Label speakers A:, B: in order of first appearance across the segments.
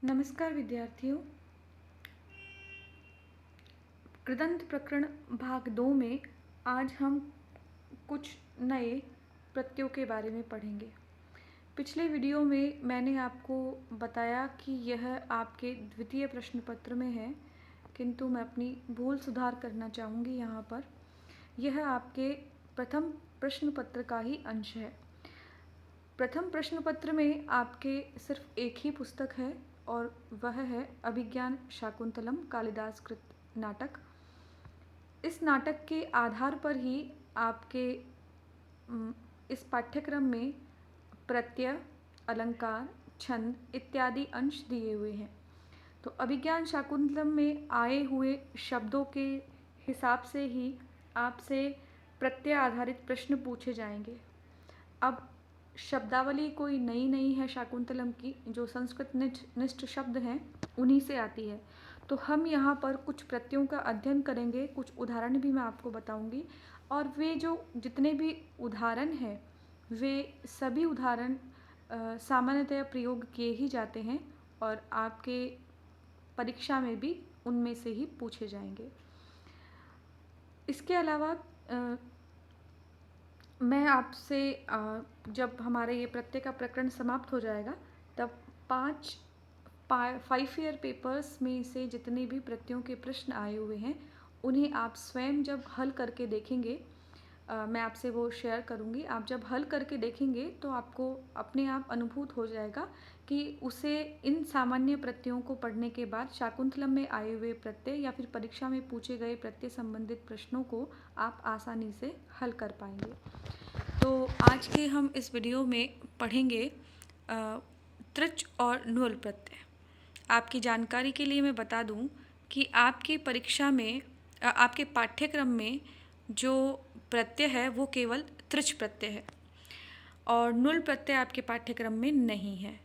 A: नमस्कार विद्यार्थियों। कृदंत प्रकरण भाग 2 में आज हम कुछ नए प्रत्ययों के बारे में पढ़ेंगे। पिछले वीडियो में मैंने आपको बताया कि यह आपके द्वितीय प्रश्न पत्र में है, किंतु मैं अपनी भूल सुधार करना चाहूँगी यहाँ पर। यह आपके प्रथम प्रश्न पत्र का ही अंश है। प्रथम प्रश्न पत्र में आपके सिर्फ एक ही पुस्तक है और वह है अभिज्ञान शाकुंतलम कालिदास कृत नाटक। इस नाटक के आधार पर ही आपके इस पाठ्यक्रम में प्रत्यय, अलंकार, छंद इत्यादि अंश दिए हुए हैं। तो अभिज्ञान शाकुंतलम में आए हुए शब्दों के हिसाब से ही आपसे प्रत्यय आधारित प्रश्न पूछे जाएंगे। अब शब्दावली कोई नई नहीं है शाकुंतलम की, जो संस्कृत निष्ठ शब्द हैं उन्हीं से आती है। तो हम यहाँ पर कुछ प्रत्ययों का अध्ययन करेंगे, कुछ उदाहरण भी मैं आपको बताऊंगी, और वे जो जितने भी उदाहरण हैं वे सभी उदाहरण सामान्यतया प्रयोग किए ही जाते हैं और आपके परीक्षा में भी उनमें से ही पूछे जाएंगे। इसके अलावा मैं आपसे जब हमारे ये प्रत्यय का प्रकरण समाप्त हो जाएगा तब 5 ईयर पेपर्स में से जितने भी प्रत्ययों के प्रश्न आए हुए हैं उन्हें आप स्वयं जब हल करके देखेंगे, मैं आपसे वो शेयर करूँगी। आप जब हल करके देखेंगे तो आपको अपने आप अनुभूत हो जाएगा कि उसे इन सामान्य प्रत्ययों को पढ़ने के बाद शाकुंतलम में आए हुए प्रत्यय या फिर परीक्षा में पूछे गए प्रत्यय संबंधित प्रश्नों को आप आसानी से हल कर पाएंगे। तो आज के हम इस वीडियो में पढ़ेंगे तृच और नुल प्रत्यय। आपकी जानकारी के लिए मैं बता दूं कि आपकी परीक्षा में आपके पाठ्यक्रम में जो प्रत्यय है वो केवल तृच प्रत्यय है और नुल प्रत्यय आपके पाठ्यक्रम में नहीं है,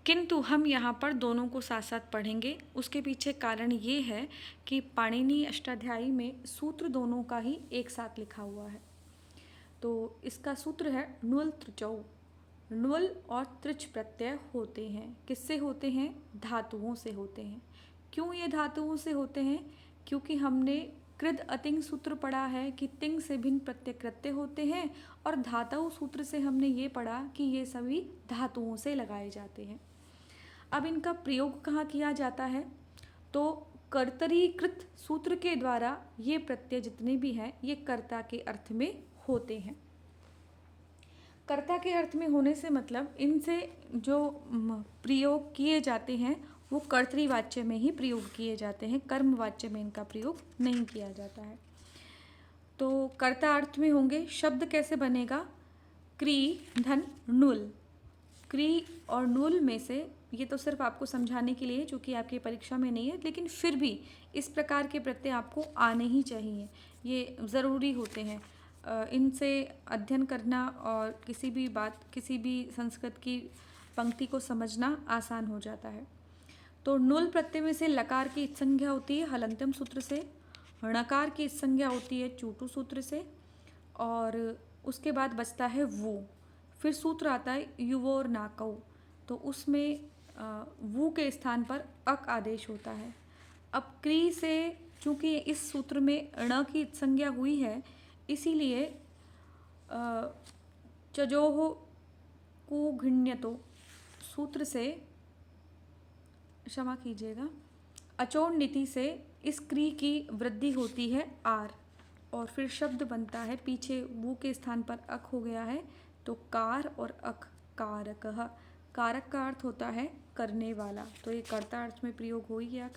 A: किंतु हम यहाँ पर दोनों को साथ साथ पढ़ेंगे। उसके पीछे कारण ये है कि पाणिनि अष्टाध्यायी में सूत्र दोनों का ही एक साथ लिखा हुआ है। तो इसका सूत्र है नुल तृचौ। नुल और तृच प्रत्यय होते हैं। किससे होते हैं? धातुओं से होते हैं। क्यों ये धातुओं से होते हैं? क्योंकि हमने कृद अतिंग सूत्र पढ़ा है कि तिंग से भिन्न प्रत्यय कृत्य होते हैं, और धातु सूत्र से हमने ये पढ़ा कि ये सभी धातुओं से लगाए जाते हैं। अब इनका प्रयोग कहाँ किया जाता है? तो कर्तरीकृत सूत्र के द्वारा ये प्रत्यय जितने भी हैं ये कर्ता के अर्थ में होते हैं। कर्ता के अर्थ में होने से मतलब इनसे जो प्रयोग किए जाते हैं वो कर्तृवाच्य में ही प्रयोग किए जाते हैं, कर्मवाच्य में इनका प्रयोग नहीं किया जाता है। तो कर्ता अर्थ में होंगे। शब्द कैसे बनेगा? क्री धन नुल। क्री और नुल में से, ये तो सिर्फ आपको समझाने के लिए जो कि आपकी परीक्षा में नहीं है, लेकिन फिर भी इस प्रकार के प्रत्यय आपको आने ही चाहिए, ये ज़रूरी होते हैं। इनसे अध्ययन करना और किसी भी संस्कृत की पंक्ति को समझना आसान हो जाता है। तो नुल प्रत्यय में से लकार की संज्ञा होती है हलंत्यम सूत्र से, णकार की संज्ञा होती है चूटू सूत्र से, और उसके बाद बचता है वो। फिर सूत्र आता है युवोर नाकौ, तो उसमें वू के स्थान पर अक आदेश होता है। अब क्री से चूँकि इस सूत्र में ण की संज्ञा हुई है, इसीलिए चजोह कुघिण्यतो सूत्र से, क्षमा कीजिएगा, अचोड़ नीति से इस क्री की वृद्धि होती है आर, और फिर शब्द बनता है, पीछे वो के स्थान पर अक हो गया है, तो कार और अक कारकः। कारक का अर्थ होता है करने वाला, तो ये कर्ता अर्थ में प्रयोग हो ही गया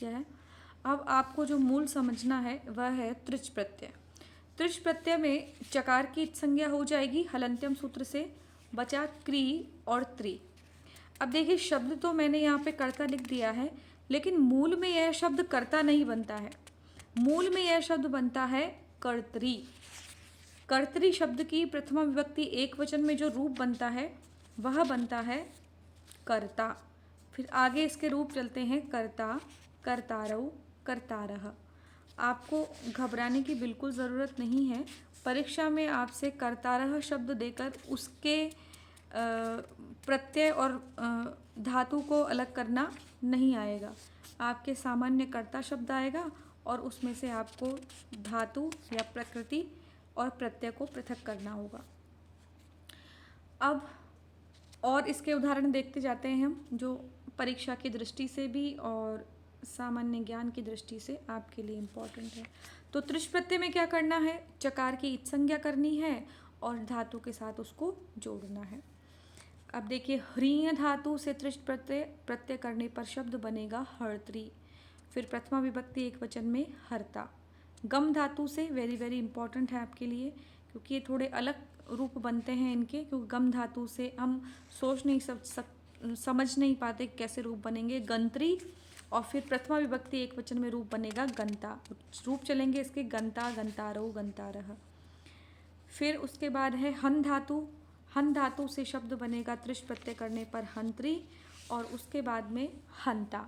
A: है। अब आपको जो मूल समझना है वह है तृच प्रत्यय। तृच प्रत्यय में चकार की संज्ञा हो जाएगी हलंत्यम सूत्र से, बचा क्री और त्रि। अब देखिए, शब्द तो मैंने यहाँ पे कर्ता लिख दिया है, लेकिन मूल में यह शब्द कर्ता नहीं बनता है। मूल में यह शब्द बनता है कर्तरी। कर्तरी शब्द की प्रथमा विभक्ति एक वचन में जो रूप बनता है वह बनता है कर्ता। फिर आगे इसके रूप चलते हैं कर्ता, कर्तारौ, कर्तारः। आपको घबराने की बिल्कुल ज़रूरत नहीं है। परीक्षा में आपसे कर्तारः शब्द देकर उसके प्रत्यय और धातु को अलग करना नहीं आएगा। आपके सामान्य कर्ता शब्द आएगा और उसमें से आपको धातु या प्रकृति और प्रत्यय को पृथक करना होगा। अब और इसके उदाहरण देखते जाते हैं हम, जो परीक्षा की दृष्टि से भी और सामान्य ज्ञान की दृष्टि से आपके लिए इम्पोर्टेंट है। तो त्रिश प्रत्यय में क्या करना है, चकार की इच संज्ञा करनी है और धातु के साथ उसको जोड़ना है। अब देखिए, ह्रीय धातु से त्रिश प्रत्यय करने पर शब्द बनेगा हर्त्री। फिर प्रथमा विभक्ति एक वचन में हर्ता। गम धातु से वेरी वेरी इंपॉर्टेंट है आपके लिए, क्योंकि ये थोड़े अलग रूप बनते हैं इनके, क्योंकि गम धातु से हम सोच नहीं समझ नहीं पाते कैसे रूप बनेंगे। गंत्री और फिर प्रथमा विभक्ति एक वचन में रूप बनेगा गंता। रूप चलेंगे इसके गंता, गंतारो, गंतारह। फिर उसके बाद है हन धातु। हन धातु से शब्द बनेगा त्रिश प्रत्यय करने पर हंत्री और उसके बाद में हंता।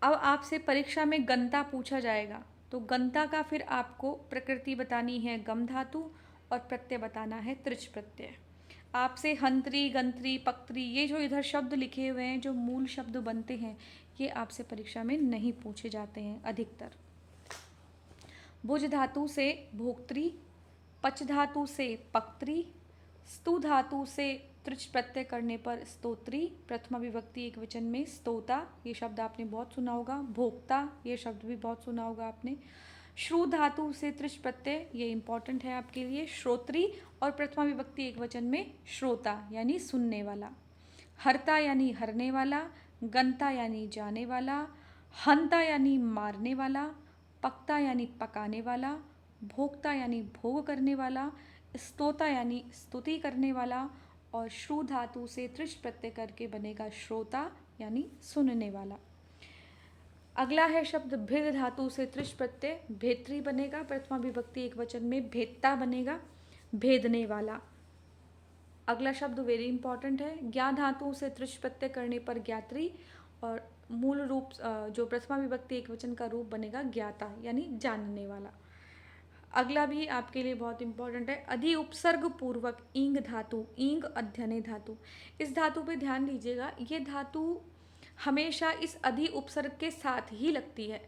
A: अब आपसे परीक्षा में गंता पूछा जाएगा, तो गंता का फिर आपको प्रकृति बतानी है गम धातु और प्रत्यय बताना है त्रिच प्रत्यय। आपसे हंत्री, गंत्री, पक्त्री, ये जो इधर शब्द लिखे हुए हैं, जो मूल शब्द बनते हैं, ये आपसे परीक्षा में नहीं पूछे जाते हैं अधिकतर। भुज धातु से भोक्त्री, पच धातु से पक्त्री, स्तु धातु से त्रिच प्रत्यय करने पर स्तोत्री, प्रथमा विभक्ति एक वचन में स्तोता, ये शब्द आपने बहुत सुना होगा। भोक्ता, ये शब्द भी बहुत सुना होगा आपने। श्रु धातु से त्रिच प्रत्यय, ये इंपॉर्टेंट है आपके लिए, श्रोत्री, और प्रथमा विभक्ति एक वचन में श्रोता यानी सुनने वाला। हरता यानी हरने वाला, गंता यानी जाने वाला, हंता यानी मारने वाला, पकता यानी पकाने वाला, भोक्ता यानी भोग करने वाला, स्तोता यानी स्तुति करने वाला, और श्रु धातु से त्रिश प्रत्यय करके बनेगा श्रोता यानी सुनने वाला। अगला है शब्द भिद धातु से त्रिश प्रत्यय, भेत्री बनेगा, प्रथमा विभक्ति एक वचन में भेदता बनेगा, भेदने वाला। अगला शब्द वेरी इंपॉर्टेंट है, ज्ञा धातु से त्रिश प्रत्यय करने पर ज्ञात्री और मूल रूप जो प्रथमा विभक्ति एक वचन का रूप बनेगा ज्ञाता यानी जानने वाला। अगला भी आपके लिए बहुत इंपॉर्टेंट है, अधि उपसर्ग पूर्वक ईंग धातु, ईंग अध्ययने धातु। इस धातु पे ध्यान दीजिएगा, ये धातु हमेशा इस अधि उपसर्ग के साथ ही लगती है,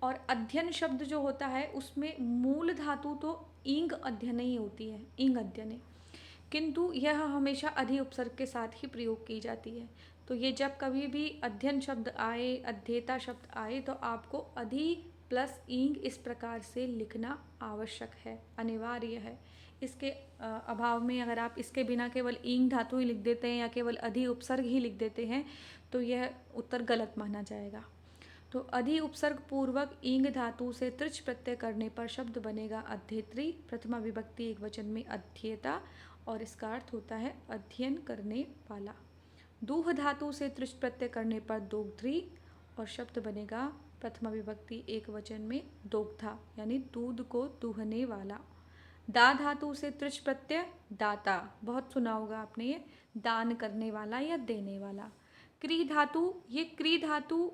A: और अध्ययन शब्द जो होता है उसमें मूल धातु तो ईंग अध्ययने ही होती है, ईंग अध्ययने, किंतु यह हमेशा अधि उपसर्ग के साथ ही प्रयोग की जाती है। तो ये जब कभी भी अध्ययन शब्द आए, अध्येता शब्द आए, तो आपको अधि प्लस ईंग इस प्रकार से लिखना आवश्यक है, अनिवार्य है। इसके अभाव में अगर आप इसके बिना केवल ईंग धातु ही लिख देते हैं या केवल अधि उपसर्ग ही लिख देते हैं, तो यह उत्तर गलत माना जाएगा। तो अधि उपसर्ग पूर्वक ईंग धातु से त्रिच प्रत्यय करने पर शब्द बनेगा अध्येत्री, प्रथमा विभक्ति एक वचन में अध्येता, और इसका अर्थ होता है अध्ययन करने वाला। दूह धातु से त्रिच प्रत्यय करने पर दोग्ध्री और शब्द बनेगा प्रथमा विभक्ति एक वचन में दोग्धा यानी दूध को दूहने वाला। दा धातु से त्रिच प्रत्यय दाता, बहुत सुना होगा आपने, ये दान करने वाला या देने वाला। क्री धातु, ये क्री धातु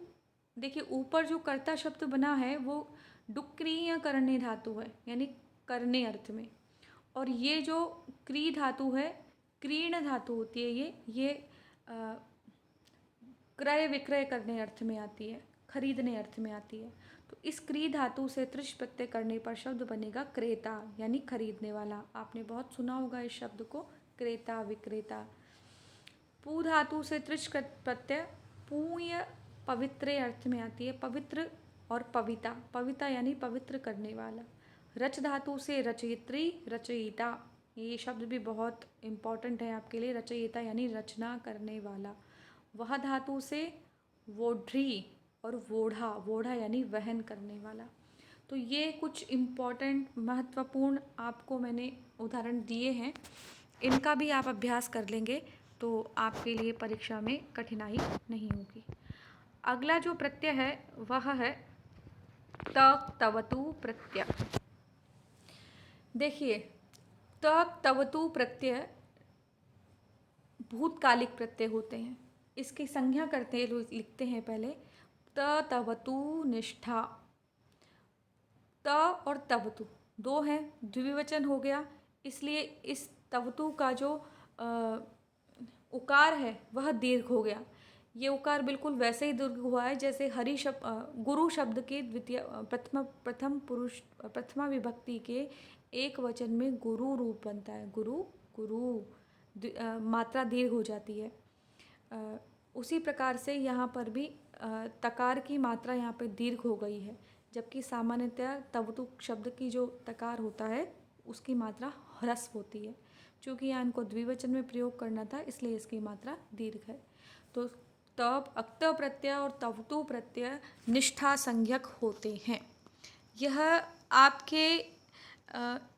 A: देखिए ऊपर जो कर्ता शब्द बना है वो डुक्रिय करने धातु है यानी करने अर्थ में, और ये जो क्री धातु है क्रीण धातु होती है, ये क्रय विक्रय करने अर्थ में आती है, खरीदने अर्थ में आती है। तो इस क्री धातु से त्रिश प्रत्यय करने पर शब्द बनेगा क्रेता यानी खरीदने वाला। आपने बहुत सुना होगा इस शब्द को, क्रेता विक्रेता। पू धातु से त्रिश प्रत्यय पूय पवित्र अर्थ में आती है, पवित्र और पविता, पविता यानी पवित्र करने वाला। रच धातु से रचयित्री रचयिता, ये शब्द भी बहुत इम्पॉर्टेंट है आपके लिए, रचयिता यानी रचना करने वाला। वह धातु से वोढ़ी और वोढ़ा, वोढ़ा यानी वहन करने वाला। तो ये कुछ इम्पॉर्टेंट महत्वपूर्ण आपको मैंने उदाहरण दिए हैं, इनका भी आप अभ्यास कर लेंगे तो आपके लिए परीक्षा में कठिनाई नहीं होगी। अगला जो प्रत्यय है वह है तक तवतु प्रत्यय। देखिए तक तवतु प्रत्यय भूतकालिक प्रत्यय होते हैं, इसकी संज्ञा करते हैं, लिखते हैं पहले त तवतु निष्ठा। त और तवतु दो हैं, द्विवचन हो गया, इसलिए इस तवतु का जो उकार है वह दीर्घ हो गया। ये उकार बिल्कुल वैसे ही दीर्घ हुआ है जैसे गुरु शब्द के द्वितीय प्रथम पुरुष प्रथमा विभक्ति के एक वचन में गुरु रूप बनता है। गुरु गुरु मात्रा दीर्घ हो जाती है। उसी प्रकार से यहाँ पर भी तकार की मात्रा यहाँ पे दीर्घ हो गई है, जबकि सामान्यतः तवतु शब्द की जो तकार होता है उसकी मात्रा ह्रस्व होती है। चूँकि यहाँ इनको द्विवचन में प्रयोग करना था इसलिए इसकी मात्रा दीर्घ है। तो तब अक्त प्रत्यय और तवतु प्रत्यय निष्ठा संज्ञक होते हैं। यह आपके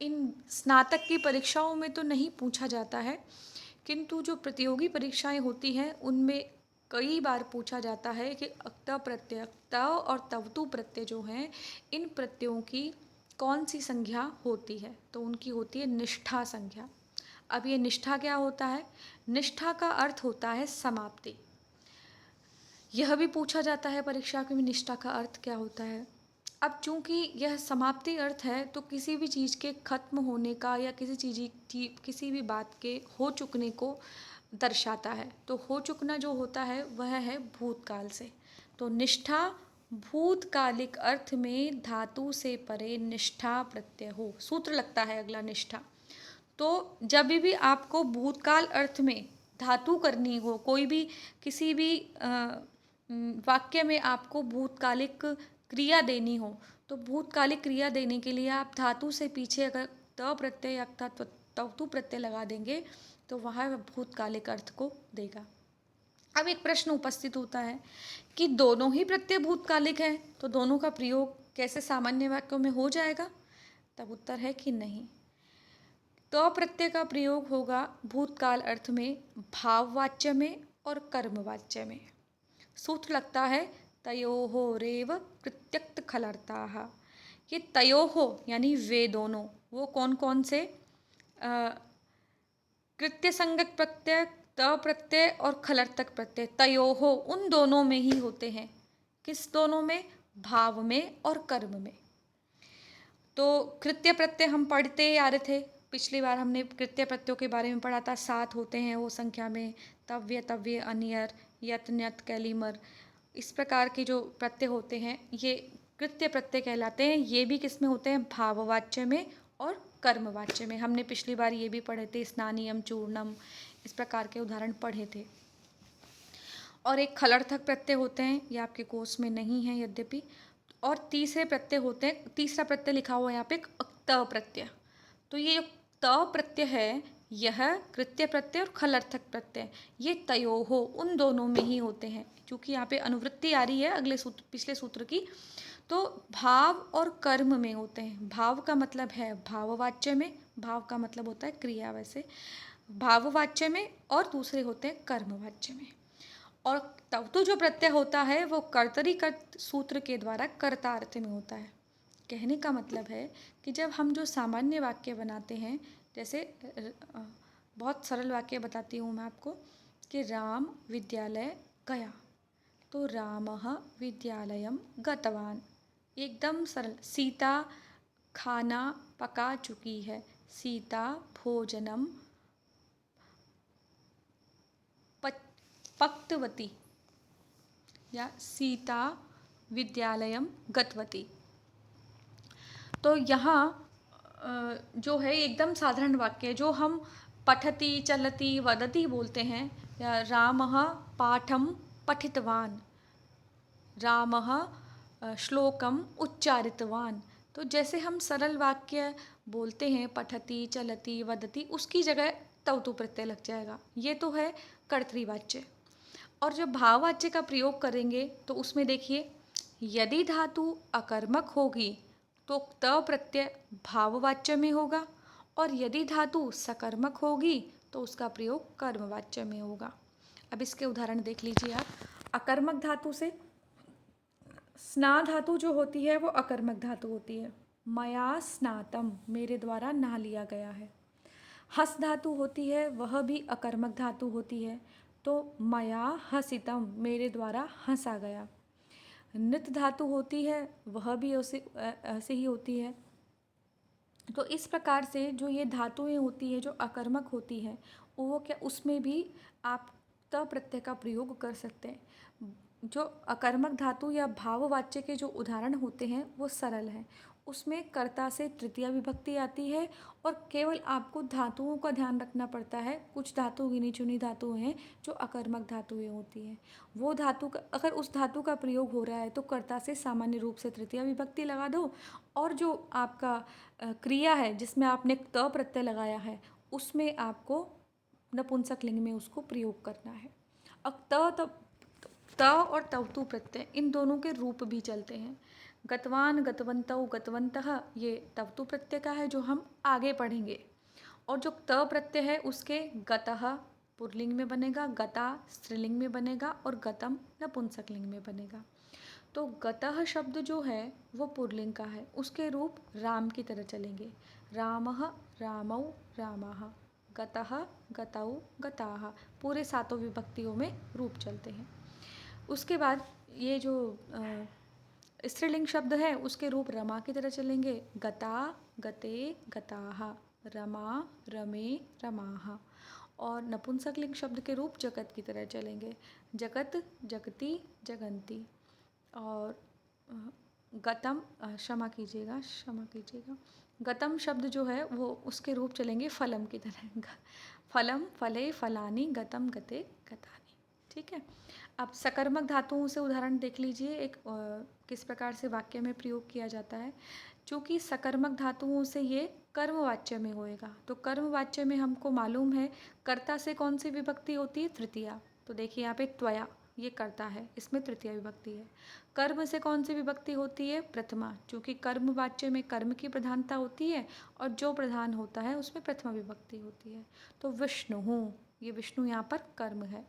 A: इन स्नातक की परीक्षाओं में तो नहीं पूछा जाता है, किंतु जो प्रतियोगी परीक्षाएं होती हैं उनमें कई बार पूछा जाता है कि अक्त प्रत्यय त और तवतु प्रत्यय जो हैं इन प्रत्ययों की कौन सी संज्ञा होती है, तो उनकी होती है निष्ठा संज्ञा। अब ये निष्ठा क्या होता है? निष्ठा का अर्थ होता है समाप्ति। यह भी पूछा जाता है परीक्षा में निष्ठा का अर्थ क्या होता है। अब चूंकि यह समाप्ति अर्थ है तो किसी भी चीज़ के खत्म होने का या किसी भी बात के हो चुकने को दर्शाता है। तो हो चुकना जो होता है वह है भूतकाल से। तो निष्ठा भूतकालिक अर्थ में धातु से परे निष्ठा प्रत्यय हो। सूत्र लगता है अगला निष्ठा। तो जब भी आपको भूतकाल अर्थ में धातु करनी हो, कोई भी किसी भी वाक्य में आपको भूतकालिक क्रिया देनी हो, तो भूतकालिक क्रिया देने के लिए आप धातु से पीछे अगर त प्रत्यय या तवतु प्रत्यय लगा देंगे तो वह भूतकालिक अर्थ को देगा। अब एक प्रश्न उपस्थित होता है कि दोनों ही प्रत्यय भूतकालिक हैं, तो दोनों का प्रयोग कैसे सामान्य वाक्यों में हो जाएगा? तब उत्तर है कि नहीं। तो प्रत्यय का प्रयोग होगा भूतकाल अर्थ में भाववाच्य में और कर्मवाच्य में। सूत्र लगता है तयोहो रेव कृत्यक्त खलर्ताः। ये तयोहो यानी वे दोनों, वो कौन कौन से? कृत्य संगत प्रत्यय, त प्रत्यय और खलर्तक प्रत्यय तयोहो उन दोनों में ही होते हैं। किस दोनों में? भाव में और कर्म में। तो कृत्य प्रत्यय हम पढ़ते आ रहे थे, पिछली बार हमने कृत्य प्रत्ययों के बारे में पढ़ा था। 7 होते हैं वो संख्या में, तव्य तव्य अनियर यत न्यत कैलिमर, इस प्रकार के जो प्रत्यय होते हैं ये कृत्य प्रत्यय कहलाते हैं। ये भी किस में होते हैं? भाववाच्य में और कर्मवाच्य में। हमने पिछली बार ये भी पढ़े थे, स्नानियम चूर्णम, इस प्रकार के उदाहरण पढ़े थे। और एक खलर्थक प्रत्यय होते हैं, ये आपके कोर्स में नहीं है यद्यपि। और तीसरे प्रत्यय होते हैं, तीसरा प्रत्यय लिखा हुआ है यहाँ पे त प्रत्यय। तो ये जो त प्रत्यय है यह कृत्य प्रत्यय और खलर्थक प्रत्यय ये तयोहो उन दोनों में ही होते हैं। क्योंकि यहाँ पे अनुवृत्ति आ रही है अगले सूत्र पिछले सूत्र की, तो भाव और कर्म में होते हैं। भाव का मतलब है भाववाच्य में, भाव का मतलब होता है क्रिया, वैसे भाववाच्य में, और दूसरे होते हैं कर्मवाच्य में। और तवतु जो प्रत्यय होता है वो कर्तरी कर्त सूत्र के द्वारा कर्ता अर्थ में होता है। कहने का मतलब है कि जब हम जो सामान्य वाक्य बनाते हैं, जैसे बहुत सरल वाक्य बताती हूँ मैं आपको कि राम विद्यालय गया, तो रामः विद्यालयं गतवान, एकदम सरल। सीता खाना पका चुकी है, सीता भोजनम पक्तवती, या सीता विद्यालयं गतवती। तो यहाँ जो है एकदम साधारण वाक्य जो हम पठति चलति वदति बोलते हैं, या रामः पाठं पठितवान, रामः श्लोकम उच्चारितवान। तो जैसे हम सरल वाक्य बोलते हैं पठति चलति वदति, उसकी जगह तवतु प्रत्यय लग जाएगा। ये तो है कर्तृवाच्य। और जब भाववाच्य का प्रयोग करेंगे तो उसमें देखिए, यदि धातु अकर्मक होगी तो त प्रत्यय भाववाच्य में होगा, और यदि धातु सकर्मक होगी तो उसका प्रयोग कर्मवाच्य में होगा। अब इसके उदाहरण देख लीजिए आप। अकर्मक धातु से स्ना धातु जो होती है वो अकर्मक धातु होती है। मया स्नातम, मेरे द्वारा नहा लिया गया है। हस धातु होती है, वह भी अकर्मक धातु होती है, तो मया हसितम, मेरे द्वारा हंसा गया। नित धातु होती है, वह भी ऐसे ही होती है। तो इस प्रकार से जो ये धातुएं होती है जो अकर्मक होती हैं वो क्या, उसमें भी आप त प्रत्यय का प्रयोग कर सकते हैं। जो अकर्मक धातु या भाववाच्य के जो उदाहरण होते हैं वो सरल हैं। उसमें कर्ता से तृतीया विभक्ति आती है और केवल आपको धातुओं का ध्यान रखना पड़ता है। कुछ धातु गिनी चुनी धातुएं हैं जो अकर्मक धातुएं होती हैं। वो धातु का, अगर उस धातु का प्रयोग हो रहा है तो कर्ता से सामान्य रूप से तृतीया विभक्ति लगा दो, और जो आपका क्रिया है जिसमें आपने त प्रत्यय लगाया है उसमें आपको नपुंसक लिंग में उसको प्रयोग करना है। अब त और तवतु प्रत्यय इन दोनों के रूप भी चलते हैं। गतवान, गतवन्तौ, गतवन्तः ये तवतु प्रत्यय का है जो हम आगे पढ़ेंगे। और जो त प्रत्यय है उसके गतः पुल्लिंग में बनेगा, गता स्त्रीलिंग में बनेगा और गतम नपुंसक लिंग में बनेगा। तो गतः शब्द जो है वो पुल्लिंग का है, उसके रूप राम की तरह चलेंगे। रामः, रामौ, रामाः, गतः, गतौ, गताः, पूरे सातों विभक्तियों में रूप चलते हैं। उसके बाद ये जो स्त्रीलिंग शब्द है उसके रूप रमा की तरह चलेंगे। गता, गते, गताः, रमा, रमे, रमाः। और नपुंसकलिंग शब्द के रूप जगत की तरह चलेंगे। जगत, जगति, जगन्ति। और गतम, क्षमा कीजिएगा, गतम शब्द जो है वो उसके रूप चलेंगे फलम की तरह। फलम, फले, फलानी, गतम, गते, गतानि। ठीक है। अब सकर्मक धातुओं से उदाहरण देख लीजिए, एक किस प्रकार से वाक्य में प्रयोग किया जाता है। चूँकि सकर्मक धातुओं से ये कर्मवाच्य में होएगा, तो कर्मवाच्य में हमको मालूम है कर्ता से कौन सी विभक्ति होती है, तृतीया। तो देखिए यहाँ पे त्वया, ये कर्ता है, इसमें तृतीया विभक्ति है। कर्म से कौन सी विभक्ति होती है, प्रथमा, चूँकि कर्मवाच्य में कर्म की प्रधानता होती है और जो प्रधान होता है उसमें प्रथमा विभक्ति होती है। तो विष्णु, ये विष्णु यहाँ पर कर्म है।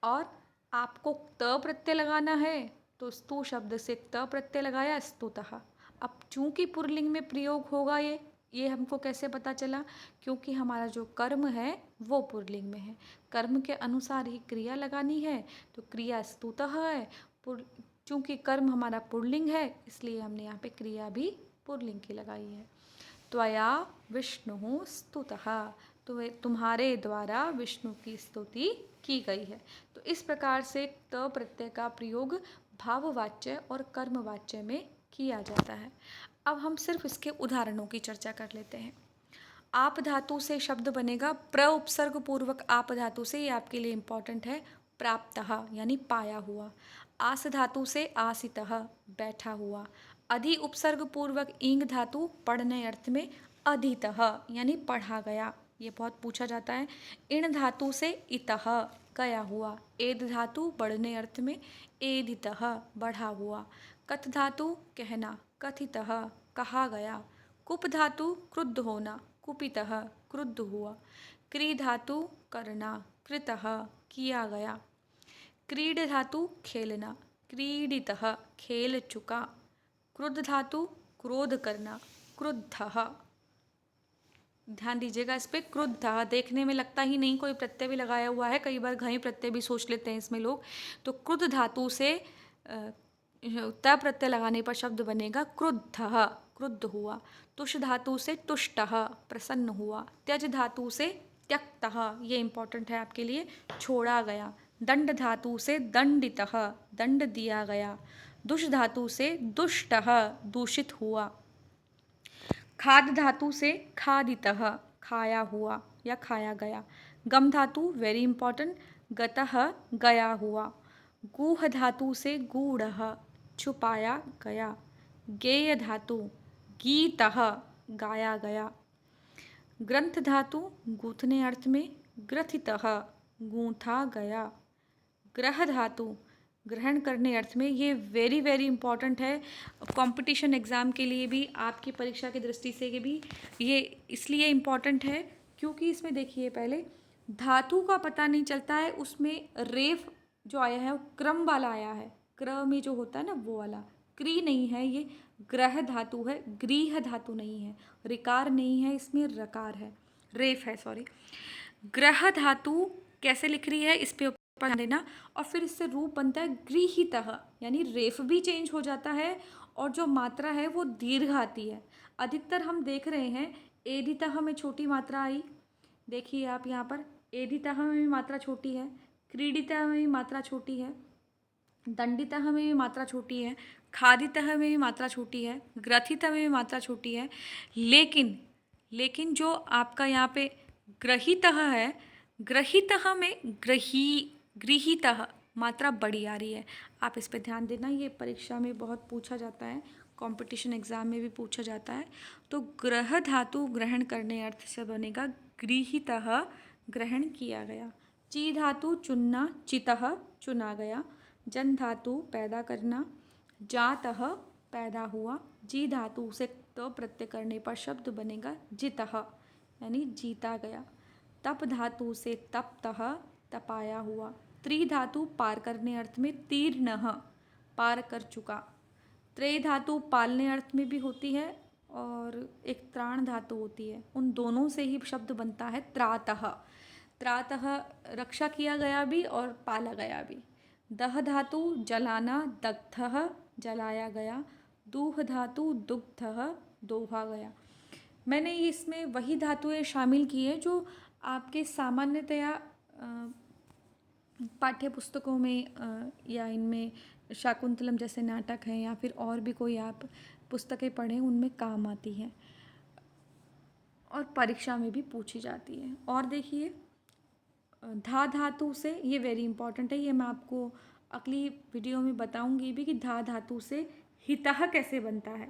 A: और आपको त प्रत्यय लगाना है तो स्तु शब्द से त प्रत्यय लगाया, स्तुतः। अब चूंकि पुल्लिंग में प्रयोग होगा ये हमको कैसे पता चला, क्योंकि हमारा जो कर्म है वो पुल्लिंग में है, कर्म के अनुसार ही क्रिया लगानी है, तो क्रिया स्तुतः है। चूंकि कर्म हमारा पुल्लिंग है इसलिए हमने यहाँ पे क्रिया भी पुल्लिंग की लगाई है। त्वया विष्णु स्तुतः, तो तुम्हारे द्वारा विष्णु की स्तुति की गई है। तो इस प्रकार से त प्रत्यय का प्रयोग भाववाच्य और कर्मवाच्य में किया जाता है। अब हम सिर्फ इसके उदाहरणों की चर्चा कर लेते हैं। आप धातु से शब्द बनेगा, प्र उपसर्ग पूर्वक आप धातु से, ये आपके लिए इम्पॉर्टेंट है, प्राप्तः यानी पाया हुआ। आस धातु से आसितः बैठा हुआ। अधि उपसर्ग पूर्वक ईंग धातु पढ़ने अर्थ में अधीतः यानी पढ़ा गया, ये बहुत पूछा जाता है। इण धातु से इतः गया हुआ। एद धातु बढ़ने अर्थ में एदितः बढ़ा हुआ। कथ धातु कहना, कथितः कहा गया। कुप धातु क्रुद्ध होना, कुपितः क्रुद्ध हुआ। क्री धातु करना, कृतः किया गया। क्रीड धातु खेलना, क्रीडितः खेल चुका। क्रुद्ध धातु क्रोध करना, क्रुद्धः। ध्यान दीजिएगा इस पे, क्रुद्धः देखने में लगता ही नहीं, कोई प्रत्यय भी लगाया हुआ है, कई बार घई प्रत्यय भी सोच लेते हैं इसमें लोग। तो क्रुद्ध धातु से त प्रत्यय लगाने पर शब्द बनेगा क्रुद्धः, क्रुद्ध हुआ। तुष धातु से तुष्टः प्रसन्न हुआ। त्यज धातु से त्यक्तः, ये इंपॉर्टेंट है आपके लिए, छोड़ा गया। दंड धातु से दंडितः दंड दिया गया। दुष धातु से दुष्टः दूषित हुआ। खाद धातु से खादितः खाया हुआ या खाया गया। गम धातु वेरी इंपॉर्टेंट, गतः गया हुआ। गूह धातु से गूढ़ः छुपाया गया। गेय धातु गीतः गाया गया। ग्रंथ धातु गूंथने अर्थ में ग्रथितः गूंथा गया। ग्रह धातु ग्रहण करने अर्थ में, ये वेरी वेरी इंपॉर्टेंट है कंपटीशन एग्ज़ाम के लिए भी, आपकी परीक्षा की दृष्टि से भी ये इसलिए इम्पॉर्टेंट है क्योंकि इसमें देखिए पहले धातु का पता नहीं चलता है, उसमें रेफ जो आया है वो क्रम वाला आया है, क्र में जो होता है ना वो वाला, क्री नहीं है, ये ग्रह धातु है, ग्रीह धातु नहीं है, रिकार नहीं है, इसमें रकार है, रेफ है, सॉरी। ग्रह धातु कैसे लिख रही है इस पे ध्यान देना। और फिर इससे रूप बनता है गृहीतः, यानी रेफ भी चेंज हो जाता है और जो मात्रा है वो दीर्घ आती है। अधिकतर हम देख रहे हैं एदितः में छोटी मात्रा आई, देखिए आप यहाँ पर एदितः में भी मात्रा छोटी है, क्रीडितः में भी मात्रा छोटी है, दंडितः में भी मात्रा छोटी है, खादितः में भी मात्रा छोटी है, ग्रथितः में भी मात्रा छोटी है। लेकिन जो आपका यहाँ पे ग्रहितः है, ग्रहितः में गृहीतः मात्रा बड़ी आ रही है। आप इस पे ध्यान देना, ये परीक्षा में बहुत पूछा जाता है, कंपटीशन एग्जाम में भी पूछा जाता है। तो ग्रह धातु ग्रहण करने अर्थ से बनेगा गृहीतः, ग्रहण किया गया। ची धातु चुनना, चितः चुना गया। जन धातु पैदा करना, जातः पैदा हुआ। जी धातु से त प्रत्यय करने पर शब्द बनेगा जितः, यानी जीता गया। तप धातु से तप्तः तपाया हुआ। त्रि धातु पार करने अर्थ में तीर्णः, पार कर चुका। त्रय धातु पालने अर्थ में भी होती है और एक त्राण धातु होती है, उन दोनों से ही शब्द बनता है त्रातः। त्रातः रक्षा किया गया भी और पाला गया भी। दह धातु जलाना, दग्धः जलाया गया। दूह धातु दुग्धः दोहा गया। मैंने इसमें वही धातुएं शामिल की है जो आपके सामान्यतया पाठ्य पुस्तकों में या इनमें शाकुंतलम जैसे नाटक हैं या फिर और भी कोई आप पुस्तकें पढ़ें उनमें काम आती हैं और परीक्षा में भी पूछी जाती है। और देखिए धा धातु से, ये वेरी इंपॉर्टेंट है, ये मैं आपको अगली वीडियो में बताऊंगी भी कि धा धातु से हितः कैसे बनता है।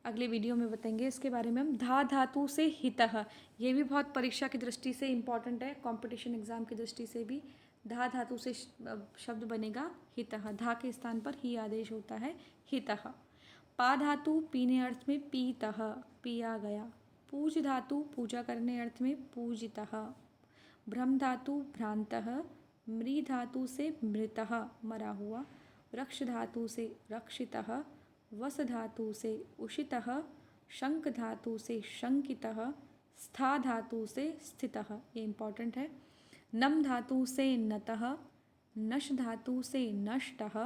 A: अगले वीडियो में बताएंगे इसके बारे में हम। धा धातु से हितः, ये भी बहुत परीक्षा की दृष्टि से इम्पॉर्टेंट है, कंपटीशन एग्जाम की दृष्टि से भी। धा धातु से शब्द बनेगा हितः, धा के स्थान पर ही आदेश होता है हितः। पा धातु पीने अर्थ में पीतः, पिया गया। पूज धातु पूजा करने अर्थ में पूजितः। भ्रम धातु भ्रांतः। मृ धातु से मृतः, मरा हुआ। रक्ष धातु से रक्षितः। वस धातु से उषितः। शंख धातु से शंकितः। स्था धातु से स्थितः, ये इंपॉर्टेंट है। नम धातु से नतः। नश धातु से नष्टः।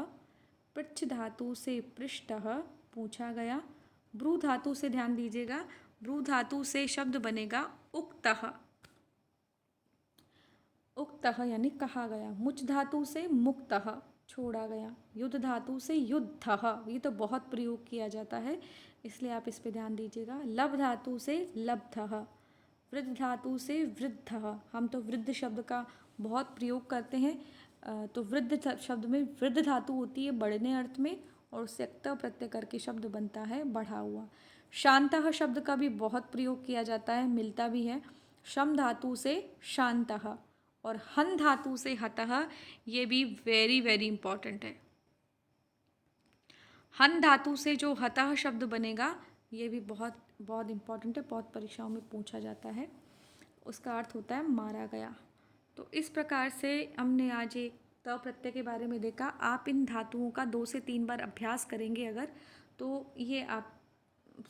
A: पृच्छ धातु से पृष्टः, पूछा गया। ब्रू धातु से ध्यान दीजिएगा, ब्रू धातु से शब्द बनेगा उक्तः, उक्तः यानी कहा गया। मुच धातु से मुक्तः, छोड़ा गया। युद्ध धातु से युद्धः, ये तो बहुत प्रयोग किया जाता है इसलिए आप इस पे ध्यान दीजिएगा। लब धातु से लब्धः। वृद्ध धातु से वृद्धः, हम तो वृद्ध शब्द का बहुत प्रयोग करते हैं, तो वृद्ध शब्द में वृद्ध धातु होती है बढ़ने अर्थ में और उससे क्त प्रत्यय करके शब्द बनता है बढ़ा हुआ। शांतः शब्द का भी बहुत प्रयोग किया जाता है, मिलता भी है। शम धातु से शांतः और हन धातु से हतः, ये भी वेरी वेरी इंपॉर्टेंट है। हन धातु से जो हतः शब्द बनेगा ये भी बहुत बहुत इंपॉर्टेंट है, बहुत परीक्षाओं में पूछा जाता है। उसका अर्थ होता है मारा गया। तो इस प्रकार से हमने आज एक त प्रत्यय के बारे में देखा। आप इन धातुओं का 2 से 3 बार अभ्यास करेंगे अगर, तो ये आप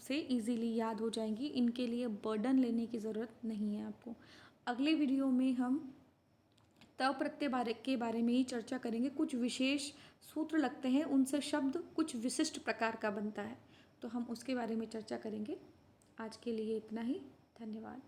A: से इजीली याद हो जाएंगी। इनके लिए बर्डन लेने की ज़रूरत नहीं है आपको। अगले वीडियो में हम त प्रत्यय के बारे में ही चर्चा करेंगे। कुछ विशेष सूत्र लगते हैं, उनसे शब्द कुछ विशिष्ट प्रकार का बनता है, तो हम उसके बारे में चर्चा करेंगे। आज के लिए इतना ही, धन्यवाद।